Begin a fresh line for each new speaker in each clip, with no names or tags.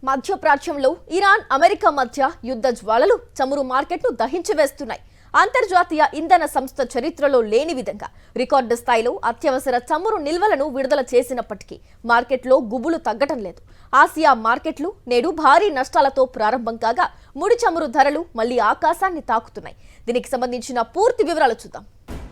మధ్యప్రాచ్యంలో Iran America మధ్య యుద్ధ జ్వాలలు చమురు మార్కెట్ను దహించివేస్తున్నాయి. అంతర్జాతీయ ఇంధన సంస్థ చరిత్రలో లేని విధంగా రికార్డు స్థాయిలో అత్యవసర చమురు నిల్వలను విడుదల చేసినప్పటికీ మార్కెట్లో గుబులు తగ్గటం లేదు. ఆసియా మార్కెట్లు నేడు భారీ నష్టాలతో ప్రారంభం కాగా ముడి చమురు ధరలు మళ్లీ ఆకాశాన్ని తాకుతున్నాయి. దీనికి సంబంధించిన పూర్తి వివరాలు చూద్దాం.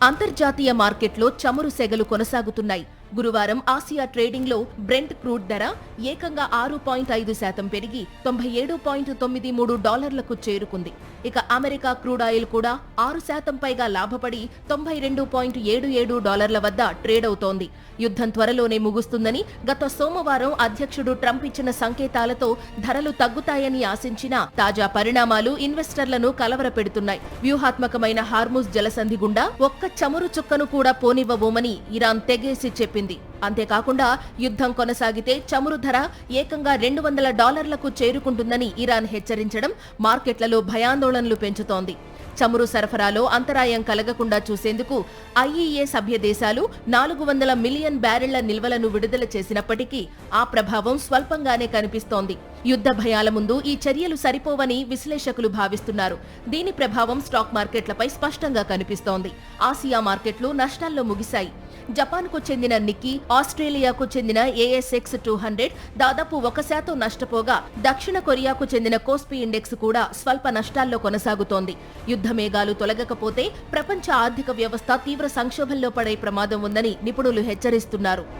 అంతర్జాతీయ మార్కెట్లో చమురు సెగలు కొనసాగుతున్నాయి. గురువారం ఆసియా ట్రేడింగ్లో బ్రెంట్ క్రూడ్ ధర ఏకంగా 6.5% పెరిగి $97.93 చేరుకుంది. ఇక అమెరికా క్రూడ్ ఆయిల్ కూడా 6% పైగా లాభపడి $92.77 వద్ద ట్రేడ్ అవుతోంది. యుద్ధం త్వరలోనే ముగుస్తుందని గత సోమవారం అధ్యక్షుడు ట్రంప్ ఇచ్చిన సంకేతాలతో ధరలు తగ్గుతాయని ఆశించినా తాజా పరిణామాలు ఇన్వెస్టర్లను కలవరపెడుతున్నాయి. వ్యూహాత్మకమైన హార్ముజ్ జలసంధి గుండా ఒక్క చమురు చుక్కను కూడా పోనివ్వబోమని ఇరాన్ తెగేసి చెప్పింది. అంతేకాకుండా యుద్ధం కొనసాగితే చమురు ధర ఏకంగా $200లకు చేరుకుంటుందని ఇరాన్ హెచ్చరించడం మార్కెట్లలో భయాందోళనలు పెంచుతోంది. చమురు సరఫరాలో అంతరాయం కలగకుండా చూసేందుకు ఐఈఏ సభ్య దేశాలు 400 మిలియన్ బ్యారెళ్ల నిల్వలను విడుదల చేసినప్పటికీ ఆ ప్రభావం స్వల్పంగానే కనిపిస్తోంది. యుద్ధ భయాల ముందు ఈ చర్యలు సరిపోవని విశ్లేషకులు భావిస్తున్నారు. దీని ప్రభావం స్టాక్ మార్కెట్లపై స్పష్టంగా కనిపిస్తోంది. ఆసియా మార్కెట్లు నష్టాల్లో ముగిశాయి. జపాన్కు చెందిన నిక్కీ, ఆస్ట్రేలియాకు చెందిన ASX 200 దాదాపు 1% నష్టపోగా దక్షిణ కొరియాకు చెందిన కోస్పీ ఇండెక్స్ కూడా స్వల్ప నష్టాల్లో కొనసాగుతోంది. యుద్ధ మేఘాలు తొలగకపోతే ప్రపంచ ఆర్థిక వ్యవస్థ తీవ్ర సంక్షోభంలో పడే ప్రమాదం ఉందని నిపుణులు హెచ్చరిస్తున్నారు.